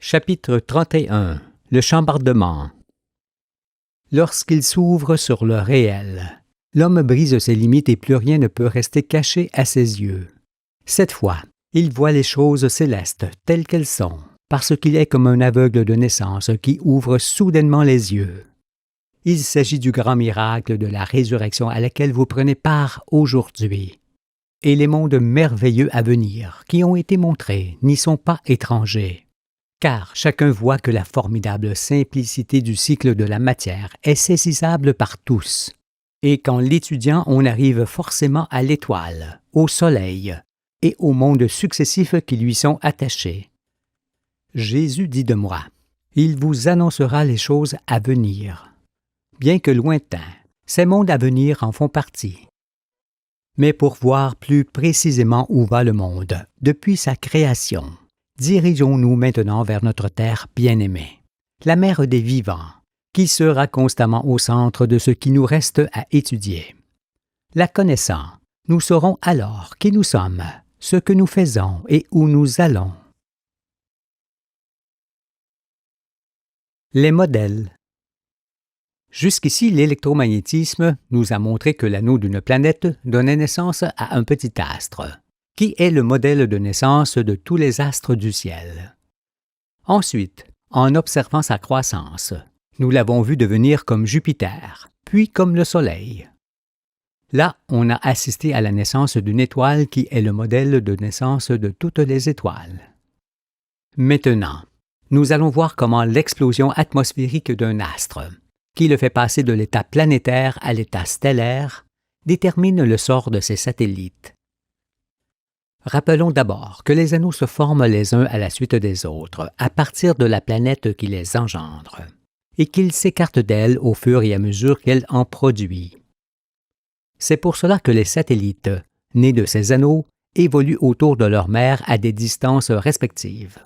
Chapitre 31. Le chambardement. Lorsqu'il s'ouvre sur le réel, l'homme brise ses limites et plus rien ne peut rester caché à ses yeux. Cette fois, il voit les choses célestes telles qu'elles sont, parce qu'il est comme un aveugle de naissance qui ouvre soudainement les yeux. Il s'agit du grand miracle de la résurrection à laquelle vous prenez part aujourd'hui. Et les mondes merveilleux à venir qui ont été montrés n'y sont pas étrangers. Car chacun voit que la formidable simplicité du cycle de la matière est saisissable par tous. Et qu'en l'étudiant, on arrive forcément à l'étoile, au soleil et aux mondes successifs qui lui sont attachés. Jésus dit de moi, « Il vous annoncera les choses à venir. » Bien que lointains, ces mondes à venir en font partie. Mais pour voir plus précisément où va le monde depuis sa création, dirigeons-nous maintenant vers notre terre bien-aimée, la mère des vivants, qui sera constamment au centre de ce qui nous reste à étudier. La connaissant, nous saurons alors qui nous sommes, ce que nous faisons et où nous allons. Les modèles. Jusqu'ici, l'électromagnétisme nous a montré que l'anneau d'une planète donnait naissance à un petit astre, qui est le modèle de naissance de tous les astres du ciel. Ensuite, en observant sa croissance, nous l'avons vu devenir comme Jupiter, puis comme le Soleil. Là, on a assisté à la naissance d'une étoile qui est le modèle de naissance de toutes les étoiles. Maintenant, nous allons voir comment l'explosion atmosphérique d'un astre, qui le fait passer de l'état planétaire à l'état stellaire, détermine le sort de ses satellites. Rappelons d'abord que les anneaux se forment les uns à la suite des autres à partir de la planète qui les engendre, et qu'ils s'écartent d'elle au fur et à mesure qu'elle en produit. C'est pour cela que les satellites, nés de ces anneaux, évoluent autour de leur mère à des distances respectives.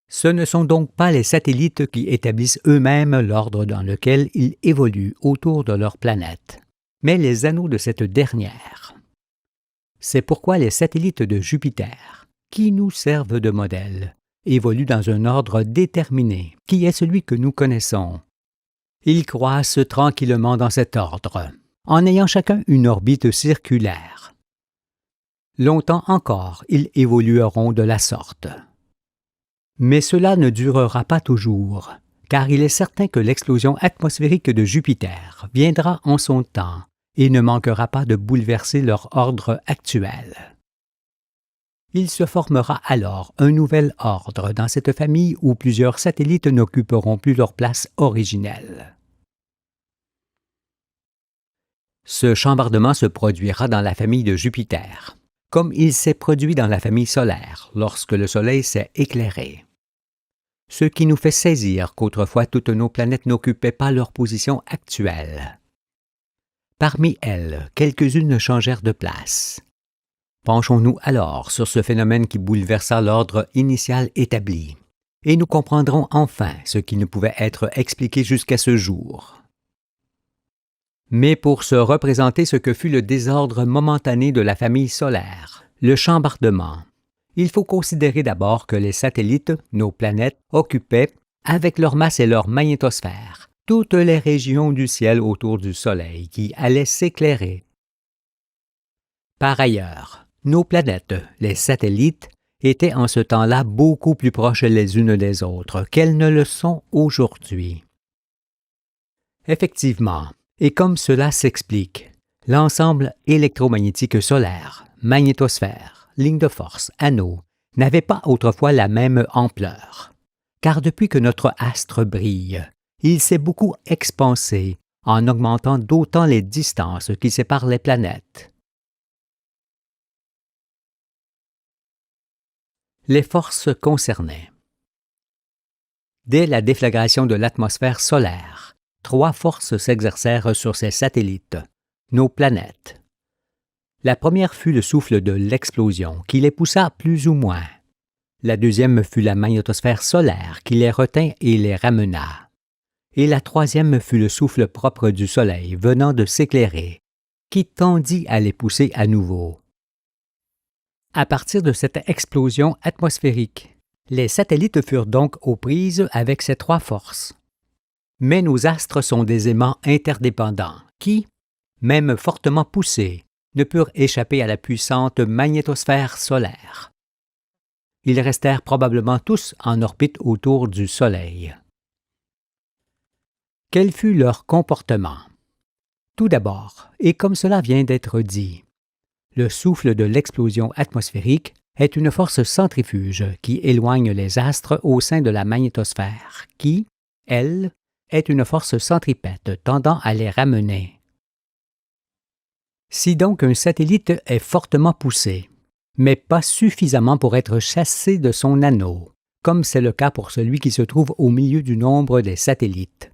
Ce ne sont donc pas les satellites qui établissent eux-mêmes l'ordre dans lequel ils évoluent autour de leur planète, mais les anneaux de cette dernière. C'est pourquoi les satellites de Jupiter, qui nous servent de modèle, évoluent dans un ordre déterminé, qui est celui que nous connaissons. Ils croissent tranquillement dans cet ordre, en ayant chacun une orbite circulaire. Longtemps encore, ils évolueront de la sorte. Mais cela ne durera pas toujours, car il est certain que l'explosion atmosphérique de Jupiter viendra en son temps et ne manquera pas de bouleverser leur ordre actuel. Il se formera alors un nouvel ordre dans cette famille où plusieurs satellites n'occuperont plus leur place originelle. Ce chambardement se produira dans la famille de Jupiter, comme il s'est produit dans la famille solaire lorsque le Soleil s'est éclairé. Ce qui nous fait saisir qu'autrefois toutes nos planètes n'occupaient pas leur position actuelle. Parmi elles, quelques-unes changèrent de place. Penchons-nous alors sur ce phénomène qui bouleversa l'ordre initial établi, et nous comprendrons enfin ce qui ne pouvait être expliqué jusqu'à ce jour. Mais pour se représenter ce que fut le désordre momentané de la famille solaire, le chambardement, il faut considérer d'abord que les satellites, nos planètes, occupaient, avec leur masse et leur magnétosphère, toutes les régions du ciel autour du Soleil qui allaient s'éclairer. Par ailleurs, nos planètes, les satellites, étaient en ce temps-là beaucoup plus proches les unes des autres qu'elles ne le sont aujourd'hui. Effectivement, et comme cela s'explique, l'ensemble électromagnétique solaire, magnétosphère, ligne de force, anneau, n'avait pas autrefois la même ampleur, car depuis que notre astre brille, il s'est beaucoup expansé en augmentant d'autant les distances qui séparent les planètes. Les forces concernées. Dès la déflagration de l'atmosphère solaire, 3 forces s'exercèrent sur ces satellites, nos planètes. La première fut le souffle de l'explosion, qui les poussa plus ou moins. La deuxième fut la magnétosphère solaire, qui les retint et les ramena. Et la troisième fut le souffle propre du Soleil venant de s'éclairer, qui tendit à les pousser à nouveau. À partir de cette explosion atmosphérique, Les satellites furent donc aux prises avec ces trois forces. Mais nos astres sont des aimants interdépendants qui, même fortement poussés, ne purent échapper à la puissante magnétosphère solaire. Ils restèrent probablement tous en orbite autour du Soleil. Quel fut leur comportement? Tout d'abord, et comme cela vient d'être dit, le souffle de l'explosion atmosphérique est une force centrifuge qui éloigne les astres au sein de la magnétosphère, qui, elle, est une force centripète tendant à les ramener. Si donc un satellite est fortement poussé, mais pas suffisamment pour être chassé de son anneau, comme c'est le cas pour celui qui se trouve au milieu du nombre des satellites,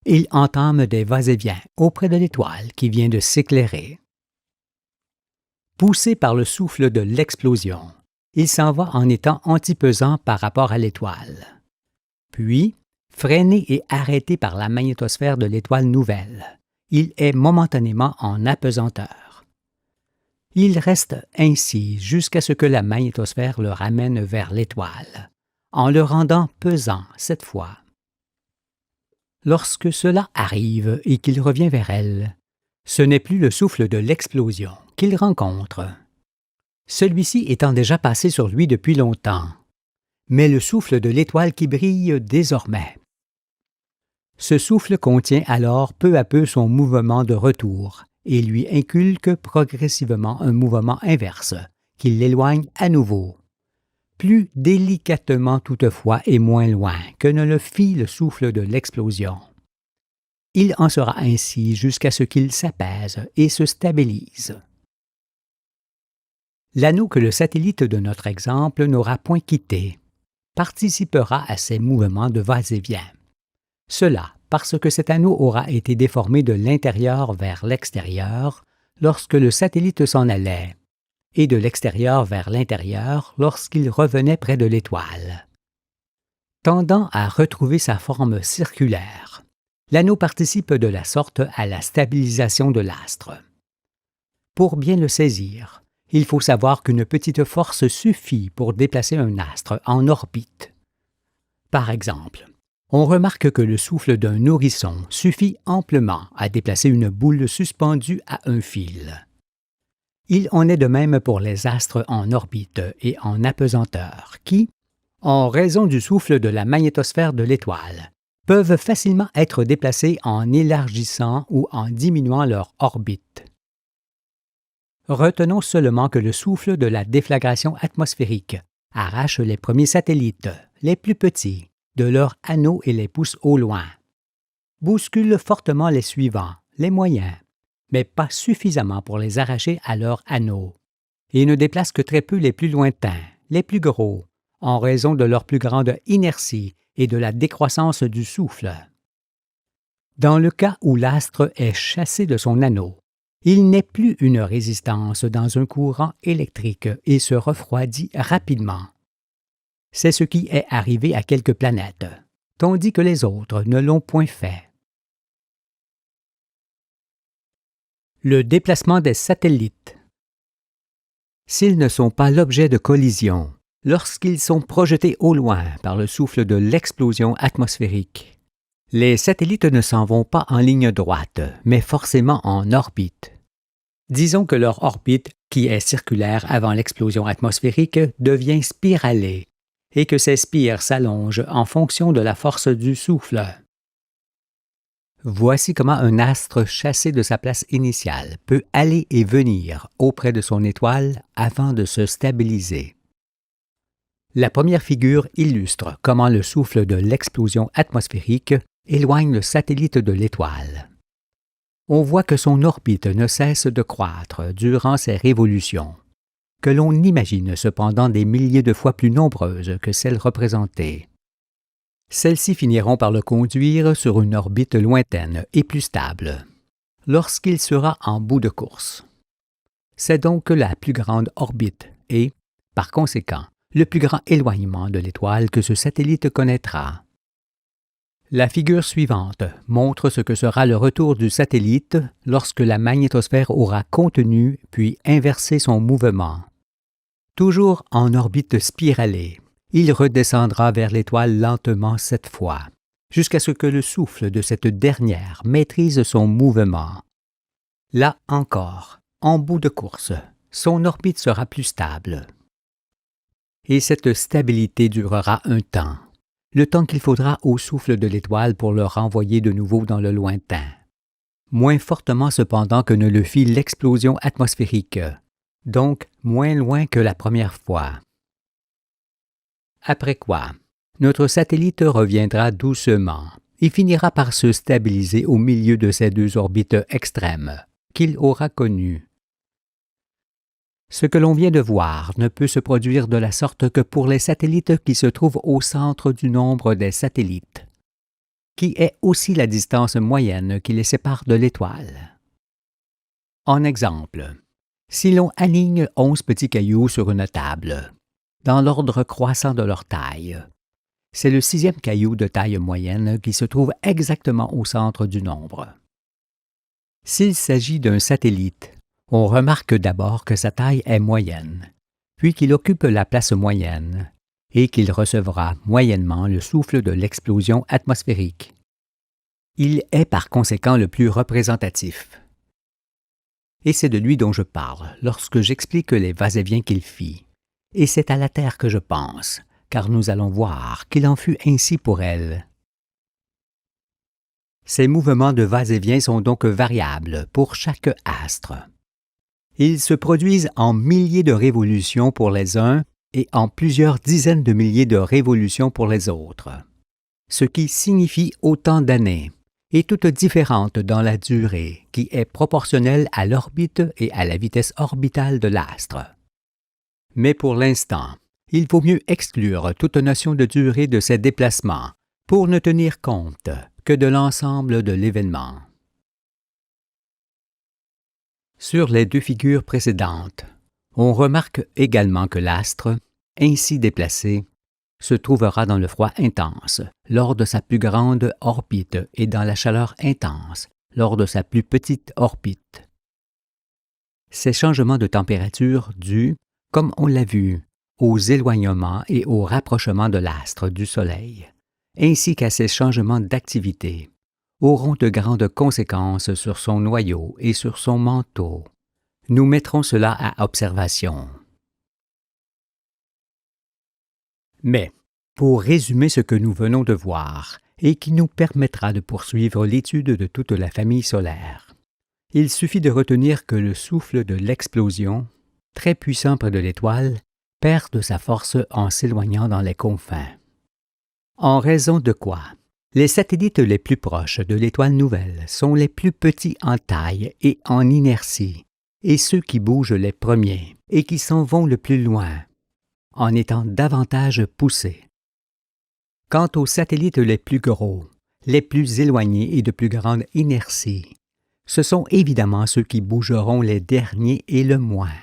il entame des va-et-vient auprès de l'étoile qui vient de s'éclairer. Poussé par le souffle de l'explosion, il s'en va en étant antipesant par rapport à l'étoile. Puis, freiné et arrêté par la magnétosphère de l'étoile nouvelle, il est momentanément en apesanteur. Il reste ainsi jusqu'à ce que la magnétosphère le ramène vers l'étoile, en le rendant pesant cette fois. Lorsque cela arrive et qu'il revient vers elle, ce n'est plus le souffle de l'explosion qu'il rencontre. Celui-ci étant déjà passé sur lui depuis longtemps, mais le souffle de l'étoile qui brille désormais. Ce souffle contient alors peu à peu son mouvement de retour et lui inculque progressivement un mouvement inverse, qui l'éloigne à nouveau, plus délicatement toutefois et moins loin que ne le fit le souffle de l'explosion. Il en sera ainsi jusqu'à ce qu'il s'apaise et se stabilise. L'anneau que le satellite de notre exemple n'aura point quitté participera à ces mouvements de va-et-vient. Cela parce que cet anneau aura été déformé de l'intérieur vers l'extérieur lorsque le satellite s'en allait, et de l'extérieur vers l'intérieur lorsqu'il revenait près de l'étoile. Tendant à retrouver sa forme circulaire, l'anneau participe de la sorte à la stabilisation de l'astre. Pour bien le saisir, il faut savoir qu'une petite force suffit pour déplacer un astre en orbite. Par exemple, on remarque que le souffle d'un nourrisson suffit amplement à déplacer une boule suspendue à un fil. Il en est de même pour les astres en orbite et en apesanteur qui, en raison du souffle de la magnétosphère de l'étoile, peuvent facilement être déplacés en élargissant ou en diminuant leur orbite. Retenons seulement que le souffle de la déflagration atmosphérique arrache les premiers satellites, les plus petits, de leur anneau et les pousse au loin. Bouscule fortement les suivants, les moyens, mais pas suffisamment pour les arracher à leur anneau, et ne déplace que très peu les plus lointains, les plus gros, en raison de leur plus grande inertie et de la décroissance du souffle. Dans le cas où l'astre est chassé de son anneau, il n'est plus une résistance dans un courant électrique et se refroidit rapidement. C'est ce qui est arrivé à quelques planètes, tandis que les autres ne l'ont point fait. Le déplacement des satellites. S'ils ne sont pas l'objet de collision, lorsqu'ils sont projetés au loin par le souffle de l'explosion atmosphérique, les satellites ne s'en vont pas en ligne droite, mais forcément en orbite. Disons que leur orbite, qui est circulaire avant l'explosion atmosphérique, devient spiralée, et que ces spires s'allongent en fonction de la force du souffle. Voici comment un astre chassé de sa place initiale peut aller et venir auprès de son étoile avant de se stabiliser. La première figure illustre comment le souffle de l'explosion atmosphérique éloigne le satellite de l'étoile. On voit que son orbite ne cesse de croître durant ses révolutions, que l'on imagine cependant des milliers de fois plus nombreuses que celles représentées. Celles-ci finiront par le conduire sur une orbite lointaine et plus stable, lorsqu'il sera en bout de course. C'est donc la plus grande orbite et, par conséquent, le plus grand éloignement de l'étoile que ce satellite connaîtra. La figure suivante montre ce que sera le retour du satellite lorsque la magnétosphère aura contenu puis inversé son mouvement. Toujours en orbite spiralée, il redescendra vers l'étoile lentement 7 fois, jusqu'à ce que le souffle de cette dernière maîtrise son mouvement. Là encore, en bout de course, son orbite sera plus stable. Et cette stabilité durera un temps, le temps qu'il faudra au souffle de l'étoile pour le renvoyer de nouveau dans le lointain. Moins fortement cependant que ne le fit l'explosion atmosphérique, donc moins loin que la première fois. Après quoi, notre satellite reviendra doucement et finira par se stabiliser au milieu de ces deux orbites extrêmes qu'il aura connues. Ce que l'on vient de voir ne peut se produire de la sorte que pour les satellites qui se trouvent au centre du nombre des satellites, qui est aussi la distance moyenne qui les sépare de l'étoile. En exemple, si l'on aligne 11 petits cailloux sur une table, dans l'ordre croissant de leur taille, c'est le 6e caillou de taille moyenne qui se trouve exactement au centre du nombre. S'il s'agit d'un satellite, on remarque d'abord que sa taille est moyenne, puis qu'il occupe la place moyenne, et qu'il recevra moyennement le souffle de l'explosion atmosphérique. Il est par conséquent le plus représentatif. Et c'est de lui dont je parle lorsque j'explique les va-et-vient qu'il fit. Et c'est à la Terre que je pense, car nous allons voir qu'il en fut ainsi pour elle. Ces mouvements de va-et-vient sont donc variables pour chaque astre. Ils se produisent en milliers de révolutions pour les uns et en plusieurs dizaines de milliers de révolutions pour les autres, ce qui signifie autant d'années, et toutes différentes dans la durée, qui est proportionnelle à l'orbite et à la vitesse orbitale de l'astre. Mais pour l'instant, il vaut mieux exclure toute notion de durée de ces déplacements pour ne tenir compte que de l'ensemble de l'événement. Sur les deux figures précédentes, on remarque également que l'astre, ainsi déplacé, se trouvera dans le froid intense lors de sa plus grande orbite et dans la chaleur intense lors de sa plus petite orbite. Ces changements de température dus, comme on l'a vu, aux éloignements et au rapprochement de l'astre du Soleil, ainsi qu'à ces changements d'activité, auront de grandes conséquences sur son noyau et sur son manteau. Nous mettrons cela à observation. Mais, pour résumer ce que nous venons de voir, et qui nous permettra de poursuivre l'étude de toute la famille solaire, il suffit de retenir que le souffle de l'explosion, très puissant près de l'étoile, perd de sa force en s'éloignant dans les confins. En raison de quoi? Les satellites les plus proches de l'étoile nouvelle sont les plus petits en taille et en inertie, et ceux qui bougent les premiers et qui s'en vont le plus loin, en étant davantage poussés. Quant aux satellites les plus gros, les plus éloignés et de plus grande inertie, ce sont évidemment ceux qui bougeront les derniers et le moins,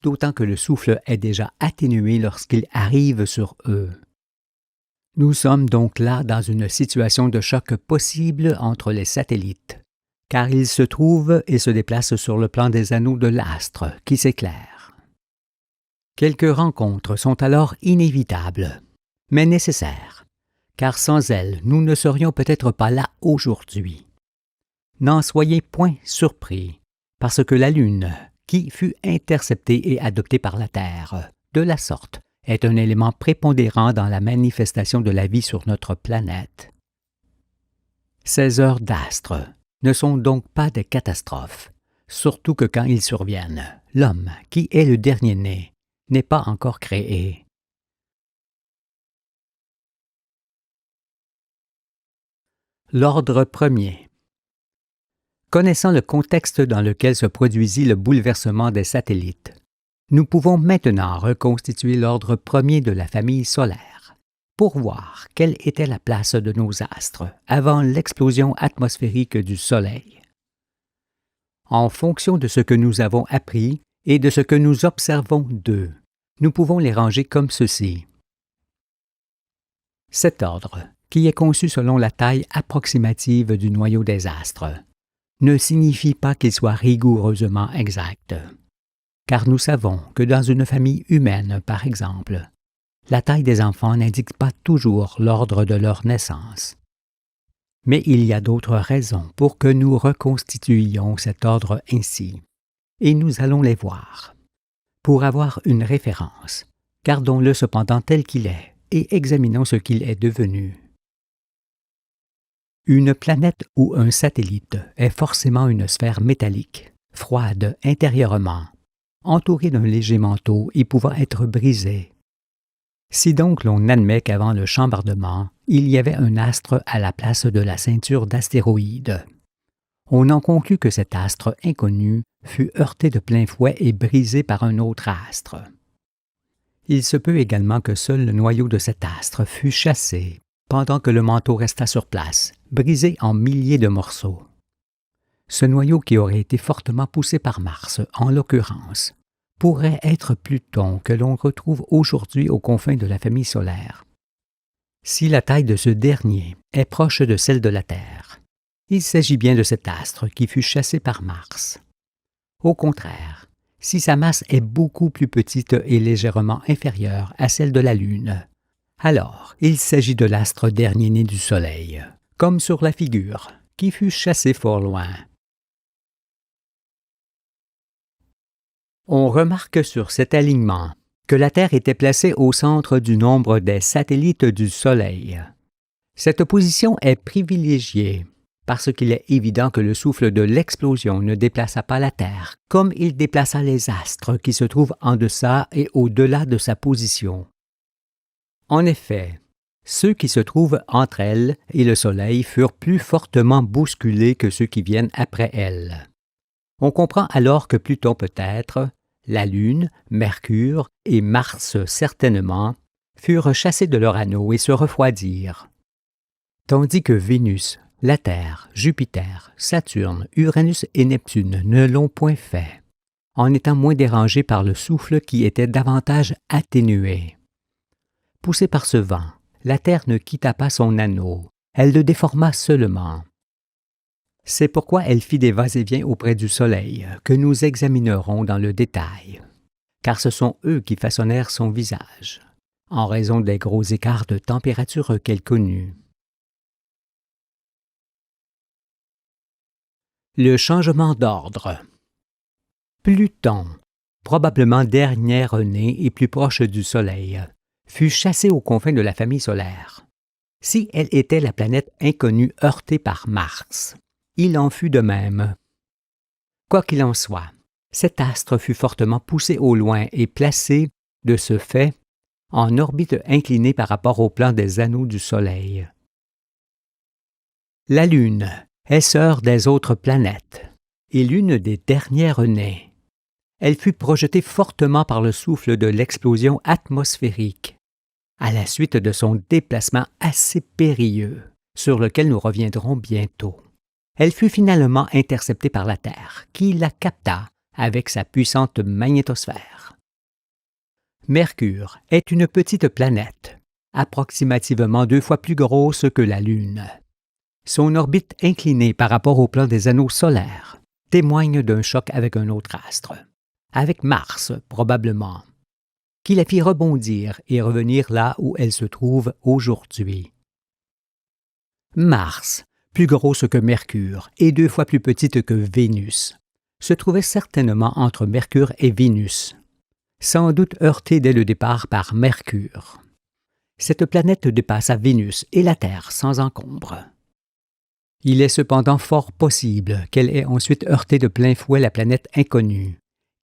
d'autant que le souffle est déjà atténué lorsqu'il arrive sur eux. Nous sommes donc là dans une situation de choc possible entre les satellites, car ils se trouvent et se déplacent sur le plan des anneaux de l'astre qui s'éclairent. Quelques rencontres sont alors inévitables, mais nécessaires, car sans elles, nous ne serions peut-être pas là aujourd'hui. N'en soyez point surpris, parce que la Lune, qui fut interceptée et adoptée par la Terre, de la sorte, est un élément prépondérant dans la manifestation de la vie sur notre planète. Ces heures d'astres ne sont donc pas des catastrophes, surtout que quand ils surviennent, l'homme, qui est le dernier-né, n'est pas encore créé. L'ordre premier. Connaissant le contexte dans lequel se produisit le bouleversement des satellites, nous pouvons maintenant reconstituer l'ordre premier de la famille solaire pour voir quelle était la place de nos astres avant l'explosion atmosphérique du Soleil. En fonction de ce que nous avons appris et de ce que nous observons d'eux, nous pouvons les ranger comme ceci. Cet ordre, qui est conçu selon la taille approximative du noyau des astres, ne signifie pas qu'il soit rigoureusement exact. Car nous savons que dans une famille humaine, par exemple, La taille des enfants n'indique pas toujours l'ordre de leur naissance. Mais il y a d'autres raisons pour que nous reconstituions cet ordre ainsi, et nous allons les voir. Pour avoir une référence, gardons-le cependant tel qu'il est et examinons ce qu'il est devenu. Une planète ou un satellite est forcément une sphère métallique, froide intérieurement, entourée d'un léger manteau et pouvant être brisée. Si donc l'on admet qu'avant le chambardement, il y avait un astre à la place de la ceinture d'astéroïdes, on en conclut que cet astre inconnu fut heurté de plein fouet et brisé par un autre astre. Il se peut également que seul le noyau de cet astre fut chassé, pendant que le manteau resta sur place, brisé en milliers de morceaux. Ce noyau qui aurait été fortement poussé par Mars, en l'occurrence, pourrait être Pluton que l'on retrouve aujourd'hui aux confins de la famille solaire. Si la taille de ce dernier est proche de celle de la Terre, il s'agit bien de cet astre qui fut chassé par Mars. Au contraire, si sa masse est beaucoup plus petite et légèrement inférieure à celle de la Lune, alors il s'agit de l'astre dernier-né du Soleil, comme sur la figure, qui fut chassé fort loin. On remarque sur cet alignement que la Terre était placée au centre du nombre des satellites du Soleil. Cette position est privilégiée parce qu'il est évident que le souffle de l'explosion ne déplaça pas la Terre comme il déplaça les astres qui se trouvent en deçà et au-delà de sa position. En effet, ceux qui se trouvent entre elle et le Soleil furent plus fortement bousculés que ceux qui viennent après elle. On comprend alors que Pluton peut-être, la Lune, Mercure et Mars certainement, furent chassés de leur anneau et se refroidirent. Tandis que Vénus, la Terre, Jupiter, Saturne, Uranus et Neptune ne l'ont point fait, en étant moins dérangés par le souffle qui était davantage atténué. Poussée par ce vent, la Terre ne quitta pas son anneau, elle le déforma seulement. C'est pourquoi elle fit des va-et-vient auprès du Soleil, que nous examinerons dans le détail, car ce sont eux qui façonnèrent son visage, en raison des gros écarts de température qu'elle connut. Le changement d'ordre. Pluton, probablement dernière-née et plus proche du Soleil, fut chassée aux confins de la famille solaire. Si elle était la planète inconnue heurtée par Mars, il en fut de même. Quoi qu'il en soit, cet astre fut fortement poussé au loin et placé, de ce fait, en orbite inclinée par rapport au plan des anneaux du Soleil. La Lune est sœur des autres planètes et l'une des dernières nées. Elle fut projetée fortement par le souffle de l'explosion atmosphérique, à la suite de son déplacement assez périlleux, sur lequel nous reviendrons bientôt. Elle fut finalement interceptée par la Terre, qui la capta avec sa puissante magnétosphère. Mercure est une petite planète, approximativement 2 fois plus grosse que la Lune. Son orbite inclinée par rapport au plan des anneaux solaires témoigne d'un choc avec un autre astre, avec Mars probablement, qui la fit rebondir et revenir là où elle se trouve aujourd'hui. Mars, plus grosse que Mercure et 2 fois plus petite que Vénus, se trouvait certainement entre Mercure et Vénus, sans doute heurtée dès le départ par Mercure. Cette planète dépassa Vénus et la Terre sans encombre. Il est cependant fort possible qu'elle ait ensuite heurté de plein fouet la planète inconnue,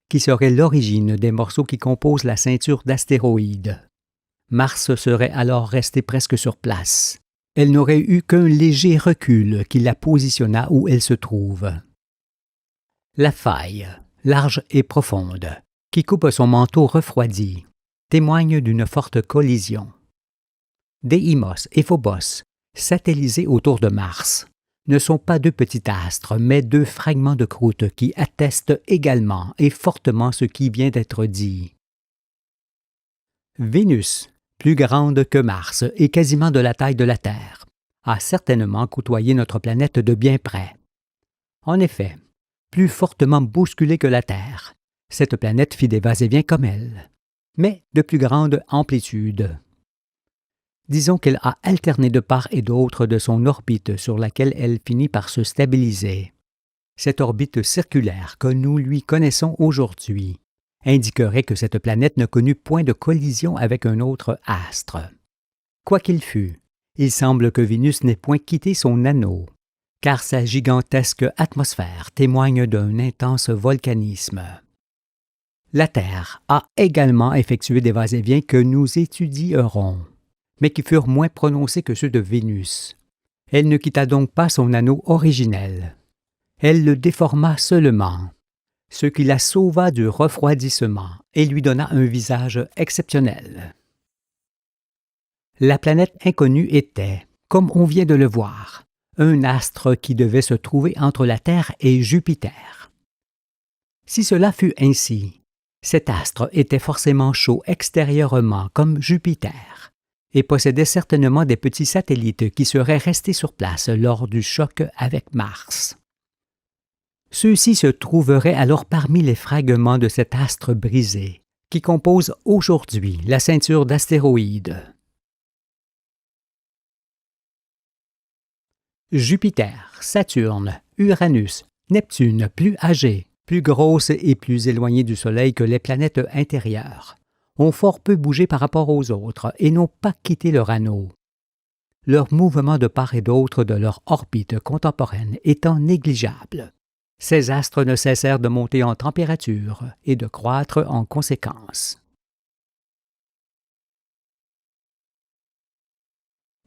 qui serait l'origine des morceaux qui composent la ceinture d'astéroïdes. Mars serait alors resté presque sur place. Elle n'aurait eu qu'un léger recul qui la positionna où elle se trouve. La faille, large et profonde, qui coupe son manteau refroidi, témoigne d'une forte collision. Déimos et Phobos, satellisés autour de Mars, ne sont pas 2 petits astres, mais 2 fragments de croûte qui attestent également et fortement ce qui vient d'être dit. Vénus, plus grande que Mars et quasiment de la taille de la Terre, a certainement côtoyé notre planète de bien près. En effet, plus fortement bousculée que la Terre, cette planète fit des va-et-vient comme elle. mais de plus grande amplitude. Disons qu'elle a alterné de part et d'autre de son orbite sur laquelle elle finit par se stabiliser. Cette orbite circulaire que nous lui connaissons aujourd'hui indiquerait que cette planète ne connut point de collision avec un autre astre. Quoi qu'il fût, il semble que Vénus n'ait point quitté son anneau, car sa gigantesque atmosphère témoigne d'un intense volcanisme. La Terre a également effectué des va-et-vient que nous étudierons, mais qui furent moins prononcés que ceux de Vénus. Elle ne quitta donc pas son anneau originel. Elle le déforma seulement, ce qui la sauva du refroidissement et lui donna un visage exceptionnel. La planète inconnue était, comme on vient de le voir, un astre qui devait se trouver entre la Terre et Jupiter. Si cela fut ainsi, cet astre était forcément chaud extérieurement comme Jupiter et possédait certainement des petits satellites qui seraient restés sur place lors du choc avec Mars. Ceux-ci se trouveraient alors parmi les fragments de cet astre brisé qui compose aujourd'hui la ceinture d'astéroïdes. Jupiter, Saturne, Uranus, Neptune, plus âgés, plus grosses et plus éloignées du Soleil que les planètes intérieures, ont fort peu bougé par rapport aux autres et n'ont pas quitté leur anneau. Leur mouvement de part et d'autre de leur orbite contemporaine étant négligeable, ces astres ne cessèrent de monter en température et de croître en conséquence.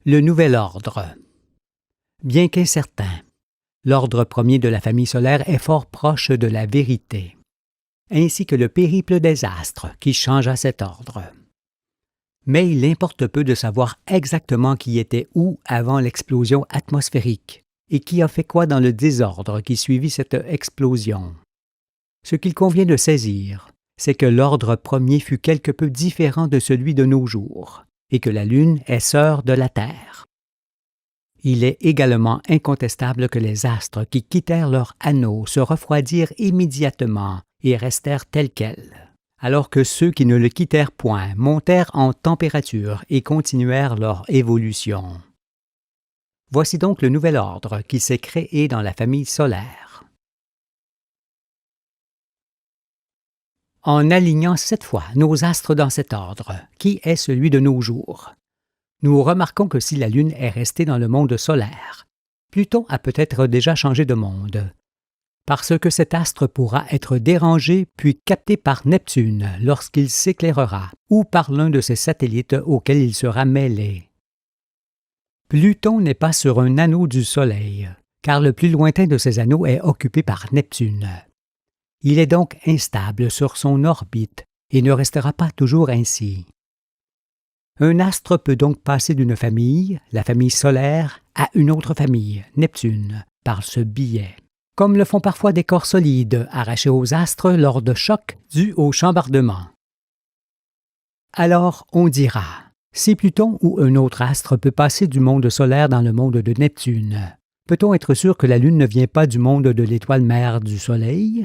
Le nouvel ordre. Bien qu'incertain, l'ordre premier de la famille solaire est fort proche de la vérité, ainsi que le périple des astres qui changea cet ordre. Mais il importe peu de savoir exactement qui était où avant l'explosion atmosphérique et qui a fait quoi dans le désordre qui suivit cette explosion. Ce qu'il convient de saisir, c'est que l'ordre premier fut quelque peu différent de celui de nos jours et que la Lune est sœur de la Terre. Il est également incontestable que les astres qui quittèrent leur anneau se refroidirent immédiatement et restèrent tels quels, alors que ceux qui ne le quittèrent point montèrent en température et continuèrent leur évolution. Voici donc le nouvel ordre qui s'est créé dans la famille solaire. En alignant 7 fois nos astres dans cet ordre, qui est celui de nos jours, nous remarquons que si la Lune est restée dans le monde solaire, Pluton a peut-être déjà changé de monde, parce que cet astre pourra être dérangé puis capté par Neptune lorsqu'il s'éclairera, ou par l'un de ses satellites auxquels il sera mêlé. Pluton n'est pas sur un anneau du Soleil, car le plus lointain de ces anneaux est occupé par Neptune. Il est donc instable sur son orbite et ne restera pas toujours ainsi. Un astre peut donc passer d'une famille, la famille solaire, à une autre famille, Neptune, par ce biais, comme le font parfois des corps solides arrachés aux astres lors de chocs dus au chambardement. Alors on dira, si Pluton ou un autre astre peut passer du monde solaire dans le monde de Neptune, peut-on être sûr que la Lune ne vient pas du monde de l'étoile mère du Soleil?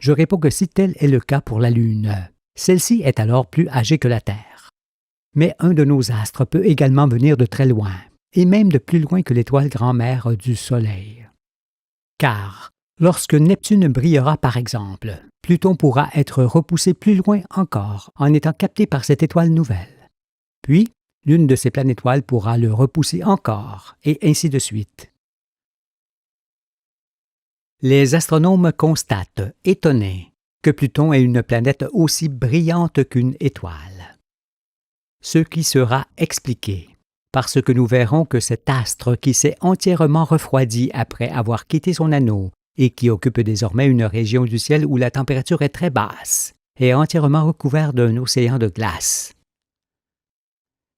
Je réponds que si tel est le cas pour la Lune, celle-ci est alors plus âgée que la Terre. Mais un de nos astres peut également venir de très loin, et même de plus loin que l'étoile grand-mère du Soleil. Car, lorsque Neptune brillera par exemple, Pluton pourra être repoussé plus loin encore en étant capté par cette étoile nouvelle. Puis, l'une de ces planétoiles pourra le repousser encore, et ainsi de suite. Les astronomes constatent, étonnés, que Pluton est une planète aussi brillante qu'une étoile. Ce qui sera expliqué, parce que nous verrons que cet astre qui s'est entièrement refroidi après avoir quitté son anneau et qui occupe désormais une région du ciel où la température est très basse, est entièrement recouvert d'un océan de glace.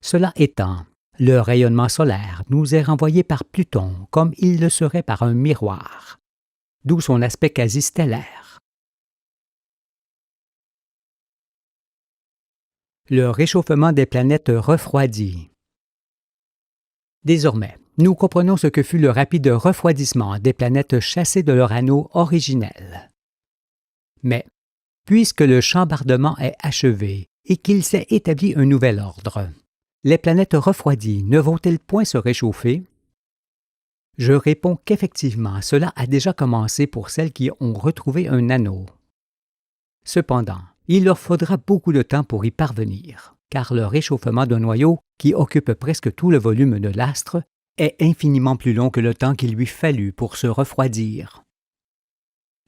Cela étant, le rayonnement solaire nous est renvoyé par Pluton comme il le serait par un miroir, d'où son aspect quasi stellaire. Le réchauffement des planètes refroidies. Désormais, nous comprenons ce que fut le rapide refroidissement des planètes chassées de leur anneau originel. Mais, Puisque le chambardement est achevé et qu'il s'est établi un nouvel ordre, les planètes refroidies ne vont-elles point se réchauffer? Je réponds qu'effectivement, cela a déjà commencé pour celles qui ont retrouvé un anneau. Cependant, il leur faudra beaucoup de temps pour y parvenir, car le réchauffement d'un noyau, qui occupe presque tout le volume de l'astre, est infiniment plus long que le temps qu'il lui fallut pour se refroidir.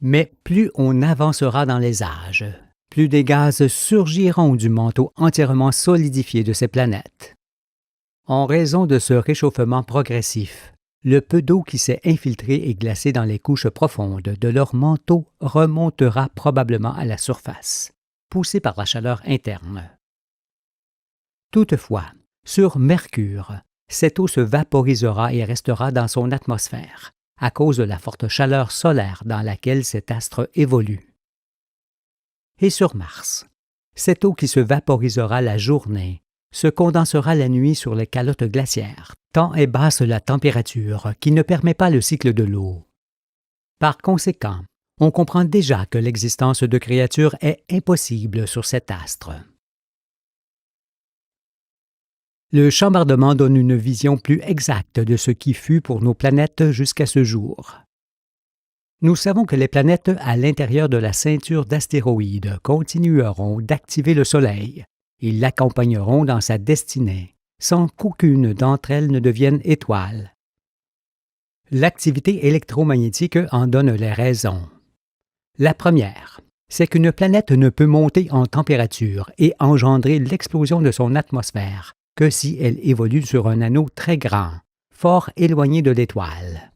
Mais plus on avancera dans les âges, plus des gaz surgiront du manteau entièrement solidifié de ces planètes. En raison de ce réchauffement progressif, le peu d'eau qui s'est infiltré et glacé dans les couches profondes de leur manteau remontera probablement à la surface, poussé par la chaleur interne. Toutefois, sur Mercure, cette eau se vaporisera et restera dans son atmosphère, à cause de la forte chaleur solaire dans laquelle cet astre évolue. Et sur Mars, cette eau qui se vaporisera la journée se condensera la nuit sur les calottes glaciaires, tant est basse la température qui ne permet pas le cycle de l'eau. Par conséquent, on comprend déjà que l'existence de créatures est impossible sur cet astre. Le chambardement donne une vision plus exacte de ce qui fut pour nos planètes jusqu'à ce jour. Nous savons que les planètes à l'intérieur de la ceinture d'astéroïdes continueront d'activer le Soleil et l'accompagneront dans sa destinée, sans qu'aucune d'entre elles ne devienne étoile. L'activité électromagnétique en donne les raisons. La première, c'est qu'une planète ne peut monter en température et engendrer l'explosion de son atmosphère que si elle évolue sur un anneau très grand, fort éloigné de l'étoile.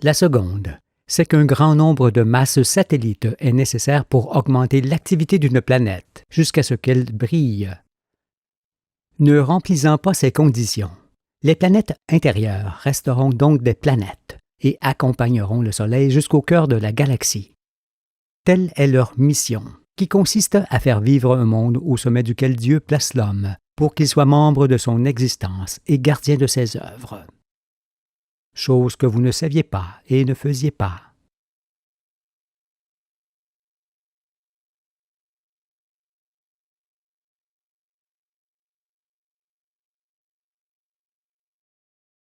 La seconde, c'est qu'un grand nombre de masses satellites est nécessaire pour augmenter l'activité d'une planète jusqu'à ce qu'elle brille. Ne remplissant pas ces conditions, les planètes intérieures resteront donc des planètes et accompagneront le Soleil jusqu'au cœur de la galaxie. Telle est leur mission, qui consiste à faire vivre un monde au sommet duquel Dieu place l'homme pour qu'il soit membre de son existence et gardien de ses œuvres. Chose que vous ne saviez pas et ne faisiez pas.